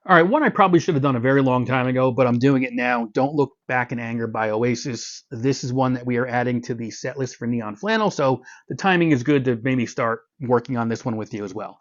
All right, one I probably should have done a very long time ago, but I'm doing it now. Don't Look Back in Anger by Oasis. This is one that we are adding to the set list for Neon Flannel, so the timing is good to maybe start working on this one with you as well.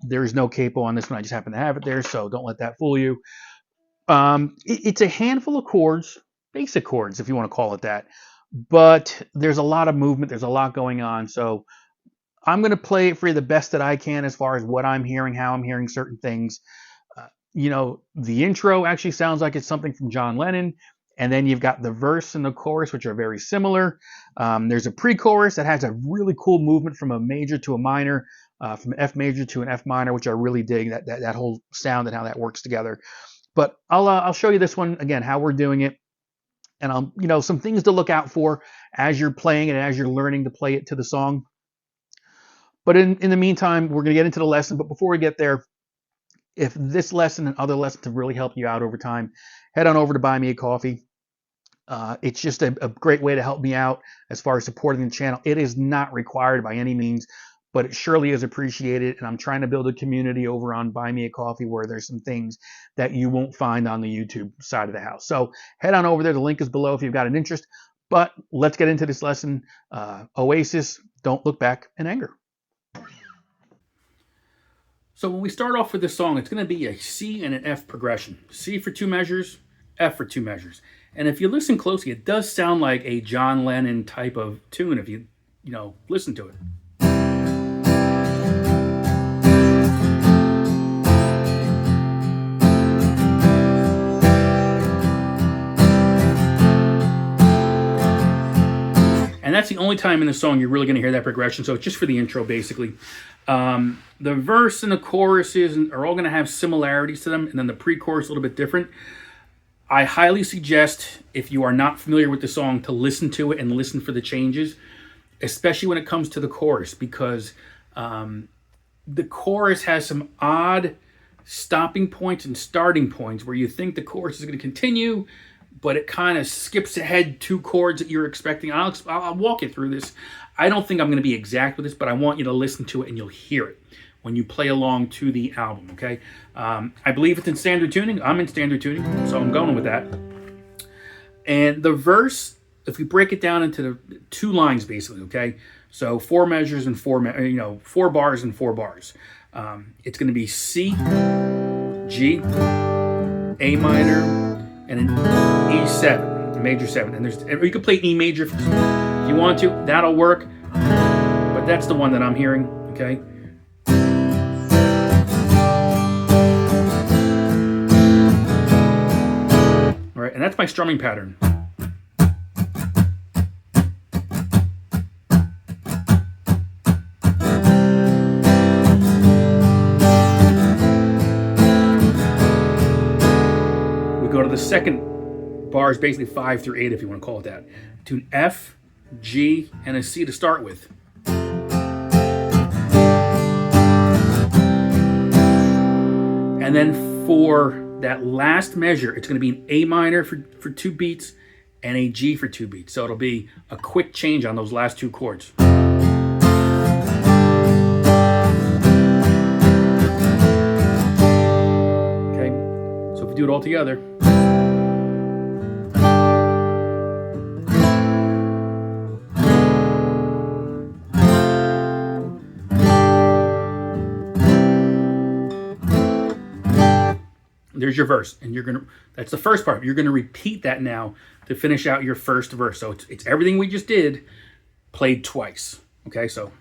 There is no capo on this one. I just happen to have it there, so don't let that fool you. It's a handful of chords, basic chords, if you want to call it that, but there's a lot of movement. There's a lot going on, so I'm going to play it for you the best that I can as far as what I'm hearing, how I'm hearing certain things. The intro actually sounds like it's something from John Lennon. And then you've got the verse and the chorus, which are very similar. There's a pre-chorus that has a really cool movement from a major to a minor, from an F major to an F minor, which I really dig, that whole sound and how that works together. But I'll show you this one again, how we're doing it. And some things to look out for as you're playing it, as you're learning to play it to the song. But in the meantime, we're going to get into the lesson. But before we get there, if this lesson and other lessons have really helped you out over time, head on over to Buy Me a Coffee. It's just a great way to help me out as far as supporting the channel. It is not required by any means, but it surely is appreciated. And I'm trying to build a community over on Buy Me a Coffee where there's some things that you won't find on the YouTube side of the house. So head on over there. The link is below if you've got an interest. But let's get into this lesson. Oasis, Don't Look Back in Anger. So when we start off with this song, it's going to be a C and an F progression. C for 2 measures, F for 2 measures. And if you listen closely, it does sound like a John Lennon type of tune if you listen to it. And that's the only time in the song you're really going to hear that progression. So it's just for the intro, basically. The verse and the choruses are all going to have similarities to them, and then the pre-chorus a little bit different. I highly suggest, if you are not familiar with the song, to listen to it and listen for the changes, especially when it comes to the chorus, because the chorus has some odd stopping points and starting points where you think the chorus is going to continue, but it kind of skips ahead 2 chords that you're expecting. I'll walk you through this. I don't think I'm going to be exact with this, but I want you to listen to it and you'll hear it when you play along to the album, okay? I believe it's in standard tuning. I'm in standard tuning, so I'm going with that. And the verse, if we break it down into the 2 lines, basically, okay? So 4 measures and 4 bars and 4 bars. It's going to be C, G, A minor, and an E7, a major 7. And you could play E major if you want to. That'll work. But that's the one that I'm hearing, okay? All right, and that's my strumming pattern. We go to the second bar, is basically 5 through 8, if you want to call it that, to an F, G, and a C to start with. And then for that last measure, it's going to be an A minor for 2 beats and a G for 2 beats. So it'll be a quick change on those last 2 chords. Okay, so if we do it all together. There's your verse, and that's the first part. You're gonna repeat that now to finish out your first verse. So it's everything we just did played twice. Okay, so.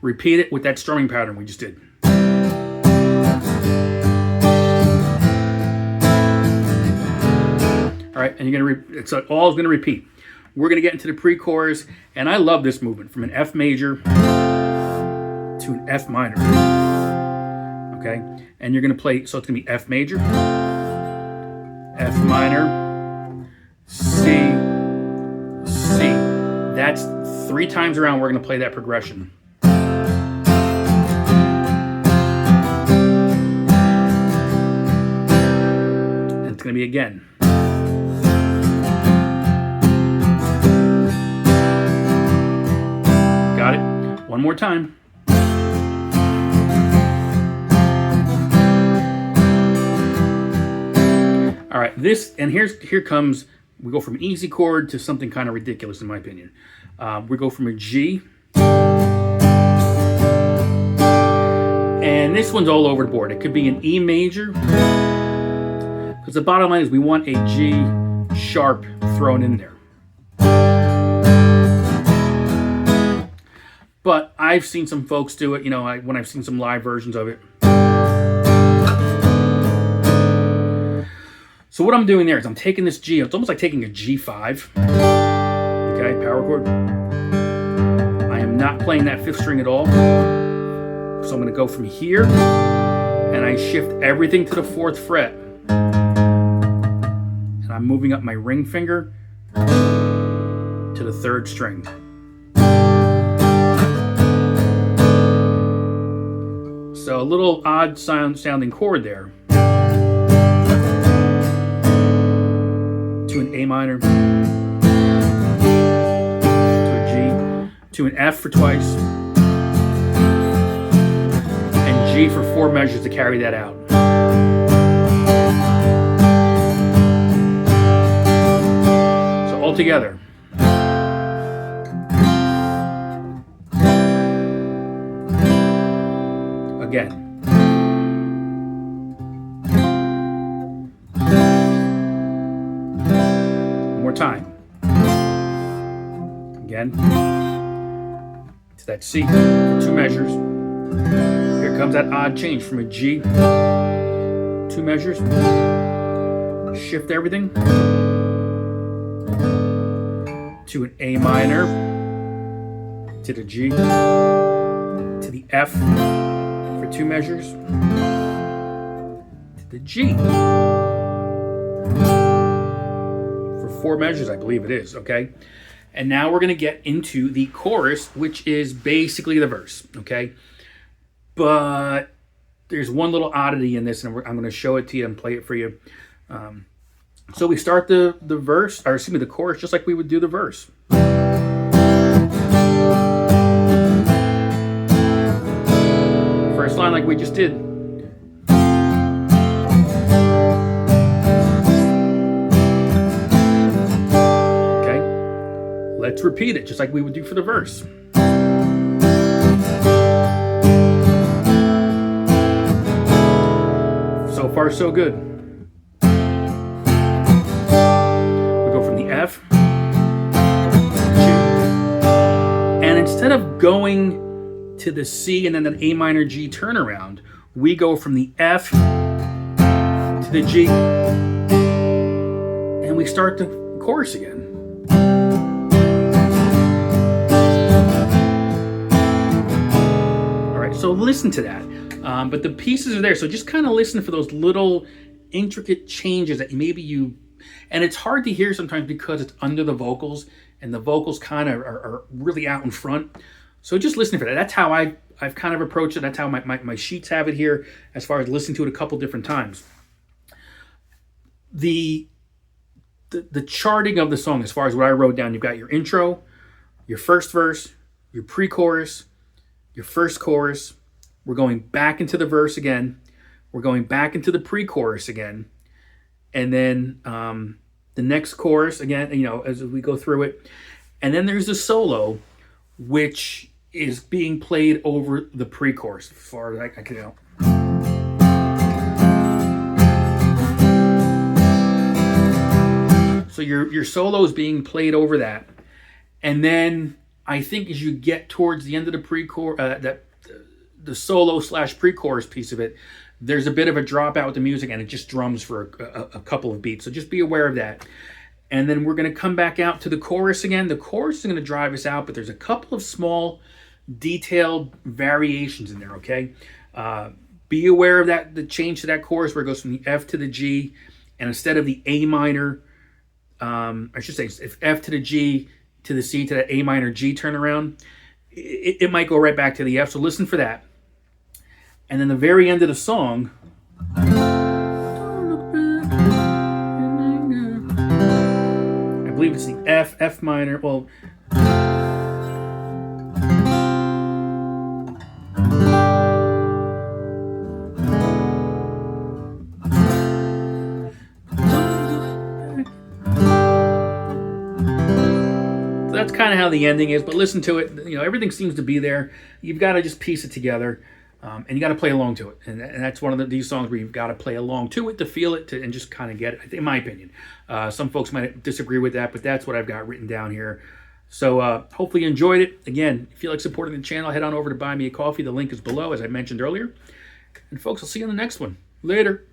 Repeat it with that strumming pattern we just did. All right, and you're gonna it's all is gonna repeat. We're gonna get into the pre-chorus, and I love this movement from an F major to an F minor. Okay, and you're gonna play. So it's gonna be F major, F minor, C, C. That's 3 times around. We're gonna play that progression. And it's gonna be again. One more time. All right, here comes, we go from easy chord to something kind of ridiculous in my opinion. We go from a G, and this one's all over the board. It could be an E major, because the bottom line is we want a G sharp thrown in there. But I've seen some folks do it, when I've seen some live versions of it. So what I'm doing there is I'm taking this G, it's almost like taking a G5, okay, power chord. I am not playing that fifth string at all. So I'm going to go from here, and I shift everything to the 4th fret. And I'm moving up my ring finger to the 3rd string. So a little odd sounding chord there. To an A minor, to a G, to an F for twice, and G for 4 measures to carry that out. So all together. Again. Time. Again. To that C for 2 measures. Here comes that odd change from a G. 2 measures. Shift everything to an A minor, to the G, to the F for 2 measures, to the G. 4 measures, I believe it is, okay? And now we're going to get into the chorus, which is basically the verse, okay? But there's one little oddity in this, and I'm going to show it to you and play it for you. So we start the verse, or excuse me, the chorus, just like we would do the verse. First line like we just did. Let's repeat it, just like we would do for the verse. So far, so good. We go from the F, G, and instead of going to the C and then an A minor G turnaround, we go from the F to the G, and we start the chorus again. So listen to that. But the pieces are there. So just kind of listen for those little intricate changes that maybe and it's hard to hear sometimes because it's under the vocals and the vocals kind of are really out in front. So just listen for that. That's how I've kind of approached it. That's how my sheets have it here as far as listening to it a couple different times. The charting of the song, as far as what I wrote down, you've got your intro, your first verse, your pre-chorus, your first chorus, we're going back into the verse again, we're going back into the pre-chorus again, and then the next chorus again, as we go through it, and then there's the solo, which is being played over the pre-chorus, as far as I can tell. So your solo is being played over that, and then I think as you get towards the end of the the solo / pre-chorus piece of it, there's a bit of a dropout with the music, and it just drums for a couple of beats. So just be aware of that. And then we're going to come back out to the chorus again. The chorus is going to drive us out, but there's a couple of small, detailed variations in there. Okay, be aware of that. The change to that chorus where it goes from the F to the G, and instead of the A minor, I should say, if F to the G to the C to the A minor G turnaround, it might go right back to the F. So listen for that. And then the very end of the song, I believe it's the F minor. Well, that's kind of how the ending is. But listen to it. You know, everything seems to be there. You've got to just piece it together, and you got to play along to it. And that's one of these songs where you've got to play along to it to feel it and just kind of get it. In my opinion, some folks might disagree with that, but that's what I've got written down here. So hopefully you enjoyed it. Again, if you feel like supporting the channel, head on over to Buy Me a Coffee. The link is below, as I mentioned earlier. And folks, I'll see you in the next one. Later.